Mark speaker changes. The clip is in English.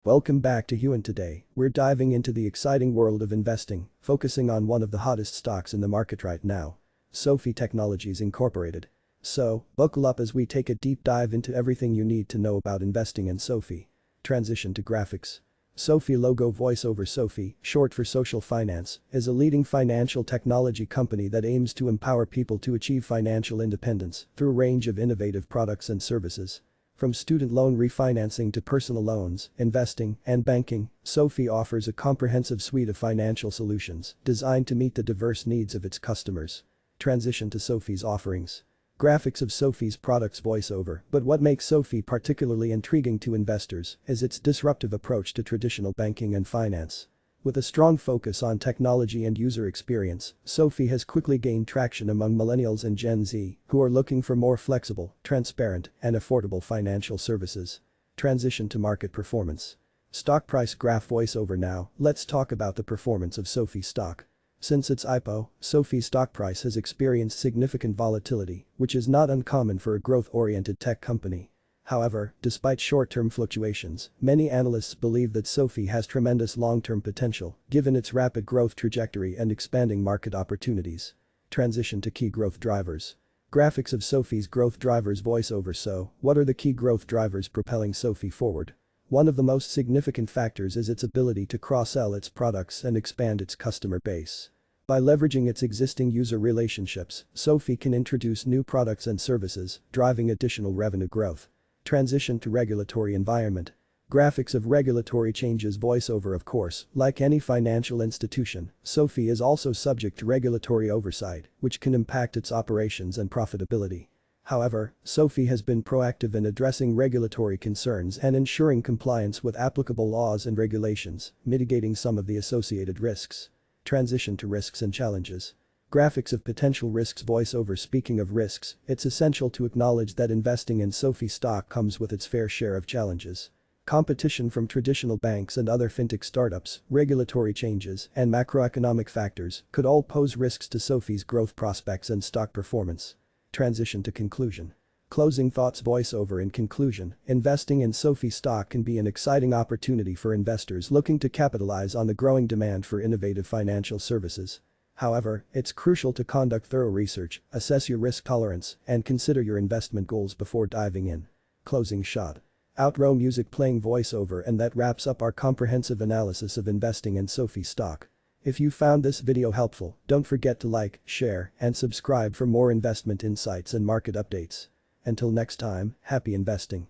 Speaker 1: Welcome back to Huan. Today, we're diving into the exciting world of investing, focusing on one of the hottest stocks in the market right now, SOFI Technologies Incorporated. So, buckle up as we take a deep dive into everything you need to know about investing in SOFI. Transition to graphics. SOFI logo. Voiceover. SOFI, short for social finance, is a leading financial technology company that aims to empower people to achieve financial independence through a range of innovative products and services. From student loan refinancing to personal loans, investing, and banking, SOFI offers a comprehensive suite of financial solutions designed to meet the diverse needs of its customers. Transition to SOFI's offerings. Graphics of SOFI's products. Voiceover. But what makes SOFI particularly intriguing to investors is its disruptive approach to traditional banking and finance. With a strong focus on technology and user experience, SOFI has quickly gained traction among millennials and Gen Z who are looking for more flexible, transparent, and affordable financial services. Transition to market performance. Stock price graph. Voiceover. Now, let's talk about the performance of SOFI stock. Since its IPO, SOFI's stock price has experienced significant volatility, which is not uncommon for a growth-oriented tech company. However, despite short-term fluctuations, many analysts believe that SOFI has tremendous long-term potential, given its rapid growth trajectory and expanding market opportunities. Transition to key growth drivers. Graphics of SOFI's growth drivers. Voiceover. So, what are the key growth drivers propelling SOFI forward? One of the most significant factors is its ability to cross-sell its products and expand its customer base. By leveraging its existing user relationships, SOFI can introduce new products and services, driving additional revenue growth. Transition to regulatory environment. Graphics of regulatory changes. Voiceover. Of course, like any financial institution, SOFI is also subject to regulatory oversight, which can impact its operations and profitability. However, SOFI has been proactive in addressing regulatory concerns and ensuring compliance with applicable laws and regulations, mitigating some of the associated risks. Transition to risks and challenges. Graphics of potential risks. Voiceover. Speaking of risks, it's essential to acknowledge that investing in SOFI stock comes with its fair share of challenges. Competition from traditional banks and other fintech startups, regulatory changes, and macroeconomic factors could all pose risks to SOFI's growth prospects and stock performance. Transition to conclusion. Closing thoughts. Voiceover. In conclusion, investing in SOFI stock can be an exciting opportunity for investors looking to capitalize on the growing demand for innovative financial services. However, it's crucial to conduct thorough research, assess your risk tolerance, and consider your investment goals before diving in. Closing shot. Outro music playing. Voiceover. And that wraps up our comprehensive analysis of investing in SOFI stock. If you found this video helpful, don't forget to like, share, and subscribe for more investment insights and market updates. Until next time, happy investing.